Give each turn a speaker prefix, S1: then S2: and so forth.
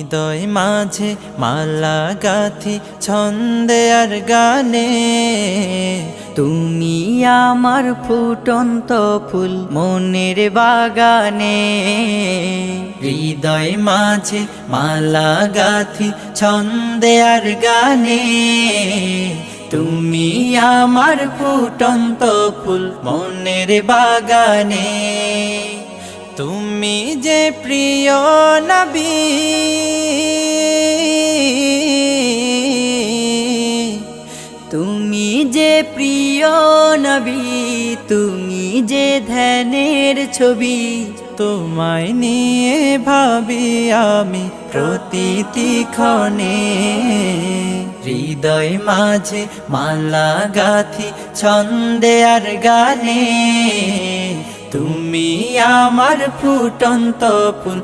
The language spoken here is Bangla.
S1: হৃদয় মাঝে মালা গাথি ছন্দে আর গানে,
S2: তুমি আমার ফুটন্ত ফুল মনের বাগানে।
S1: হৃদয় মাঝে মালা গাথি ছন্দে আর গানে, তুমি আমার ফুটন্ত ফুল মনের বাগানে। তুমি যে প্রিয় নবী,
S2: তুমি যে প্রিয় নবী, তুমি যে ধ্যানের ছবি।
S1: তোমায় নিয়ে ভাবি আমি প্রতিটি ক্ষণে। হৃদয় মাঝে মালা গাথি ছন্দে আর গানে, তুমি আমার ফুটন্ত ফুল